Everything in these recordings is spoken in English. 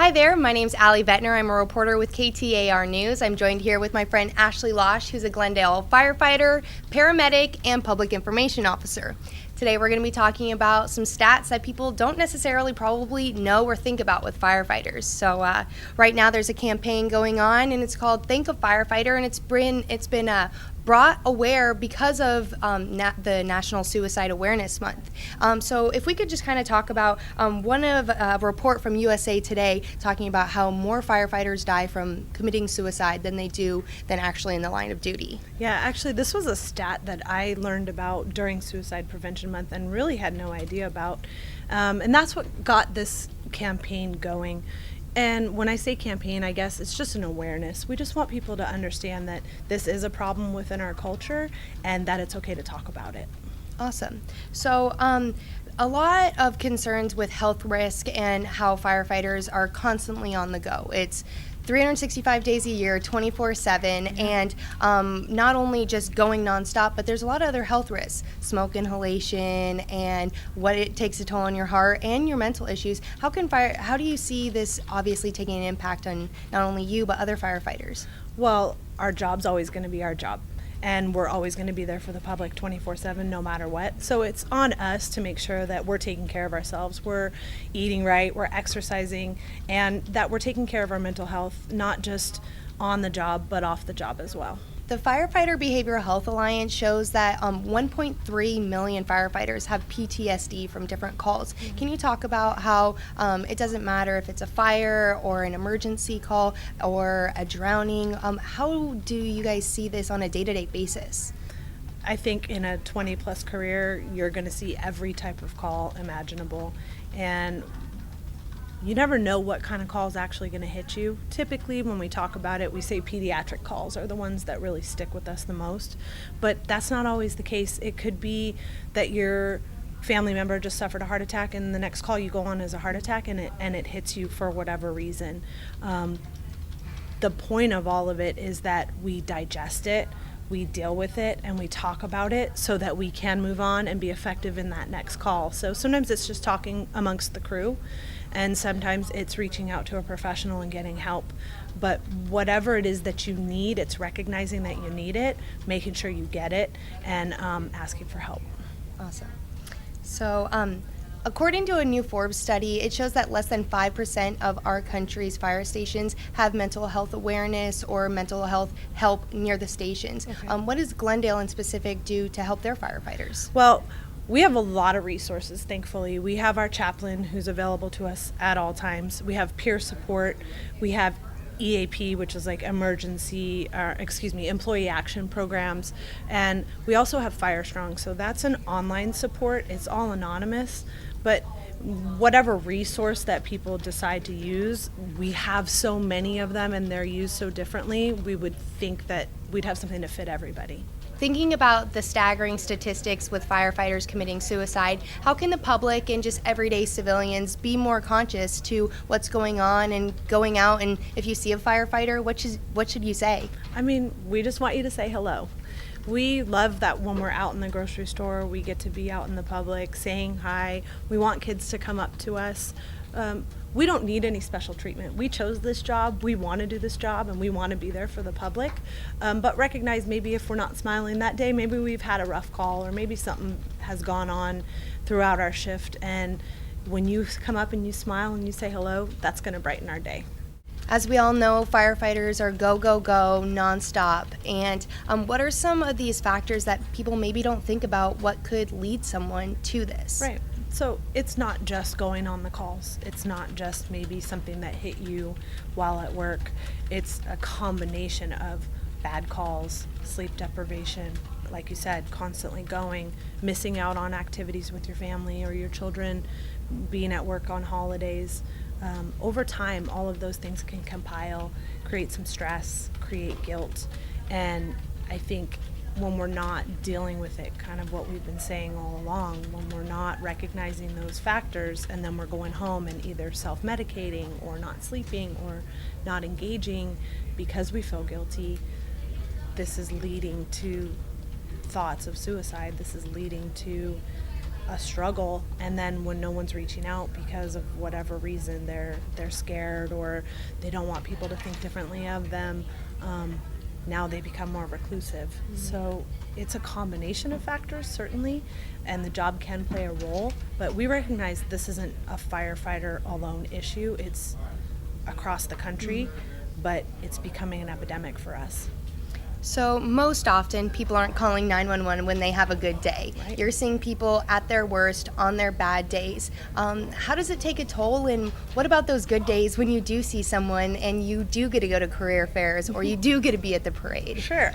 Hi there, my name's Allie Vettner. I'm a reporter with KTAR News. I'm joined here with my friend Ashley Losh, who's a Glendale firefighter, paramedic, and public information officer. Today we're going to be talking about some stats that people don't necessarily probably know or think about with firefighters. So right now there's a campaign going on, and it's called Think a Firefighter, and it's been brought aware because of the National Suicide Awareness Month. So if we could just kind of talk about a report from USA Today talking about how more firefighters die from committing suicide than actually in the line of duty. Yeah, actually this was a stat that I learned about during Suicide Prevention Month and really had no idea about. And that's what got this campaign going. And when I say campaign, I guess it's just an awareness. We just want people to understand that this is a problem within our culture and that it's okay to talk about it. Awesome. So a lot of concerns with health risk and how firefighters are constantly on the go. It's 365 days a year, 24/7, and not only just going nonstop, but there's a lot of other health risks, smoke inhalation, and what it takes a toll on your heart and your mental issues. How do you see this obviously taking an impact on not only you, but other firefighters? Well, our job's always going to be our job. And we're always going to be there for the public 24/7 no matter what. So it's on us to make sure that we're taking care of ourselves. We're eating right, we're exercising, and that we're taking care of our mental health, not just on the job, but off the job as well. The Firefighter Behavioral Health Alliance shows that 1.3 million firefighters have PTSD from different calls. Mm-hmm. Can you talk about how it doesn't matter if it's a fire or an emergency call or a drowning? How do you guys see this on a day-to-day basis? I think in a 20-plus career, you're going to see every type of call imaginable. And you never know what kind of call is actually going to hit you. Typically, when we talk about it, we say pediatric calls are the ones that really stick with us the most. But that's not always the case. It could be that your family member just suffered a heart attack, and the next call you go on is a heart attack, and it hits you for whatever reason. The point of all of it is that we digest it, we deal with it, and we talk about it so that we can move on and be effective in that next call. So sometimes it's just talking amongst the crew, and sometimes it's reaching out to a professional and getting help. But whatever it is that you need, it's recognizing that you need it, making sure you get it, and asking for help. Awesome. So according to a new Forbes study, it shows that less than 5% of our country's fire stations have mental health awareness or mental health help near the stations. Okay. What does Glendale in specific do to help their firefighters? Well, we have a lot of resources, thankfully. We have our chaplain who's available to us at all times. We have peer support. We have EAP, which is like employee action programs. And we also have FireStrong. So that's an online support. It's all anonymous. But whatever resource that people decide to use, we have so many of them and they're used so differently, we would think that we'd have something to fit everybody. Thinking about the staggering statistics with firefighters committing suicide, how can the public and just everyday civilians be more conscious to what's going on and going out, and if you see a firefighter, what should you say? I mean, we just want you to say hello. We love that when we're out in the grocery store, we get to be out in the public saying hi. We want kids to come up to us. We don't need any special treatment. We chose this job, we want to do this job, and we want to be there for the public. But recognize maybe if we're not smiling that day, maybe we've had a rough call, or maybe something has gone on throughout our shift. And when you come up and you smile and you say hello, that's going to brighten our day. As we all know, firefighters are go, go, go, nonstop. And what are some of these factors that people maybe don't think about what could lead someone to this? Right. So it's not just going on the calls. It's not just maybe something that hit you while at work. It's a combination of bad calls, sleep deprivation, like you said, constantly going, missing out on activities with your family or your children, being at work on holidays. Over time, all of those things can compile, create some stress, create guilt, and I think when we're not dealing with it, kind of what we've been saying all along, when we're not recognizing those factors and then we're going home and either self-medicating or not sleeping or not engaging because we feel guilty, this is leading to thoughts of suicide. This is leading to a struggle, and then when no one's reaching out because of whatever reason, they're scared or they don't want people to think differently of them, now they become more reclusive. So it's a combination of factors, certainly, and the job can play a role, but we recognize this isn't a firefighter alone issue. It's across the country, but it's becoming an epidemic for us. So most often, people aren't calling 911 when they have a good day. Right. You're seeing people at their worst on their bad days. How does it take a toll, and what about those good days when you do see someone and you do get to go to career fairs or you do get to be at the parade? Sure.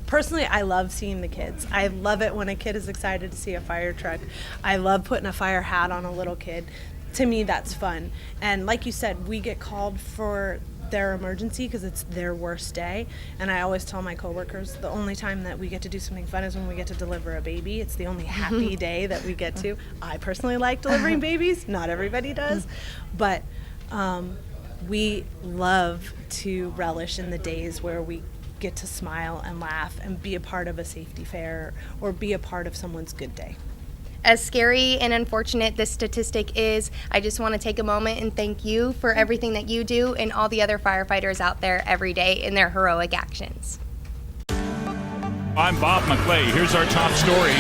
Personally, I love seeing the kids. I love it when a kid is excited to see a fire truck. I love putting a fire hat on a little kid. To me, that's fun. And like you said, we get called for their emergency because it's their worst day. And I always tell my coworkers the only time that we get to do something fun is when we get to deliver a baby. It's the only happy day that we get to. I personally like delivering babies. Not everybody does. But we love to relish in the days where we get to smile and laugh and be a part of a safety fair or be a part of someone's good day. As scary and unfortunate this statistic is, I just want to take a moment and thank you for everything that you do and all the other firefighters out there every day in their heroic actions. I'm Bob McClay. Here's our top story.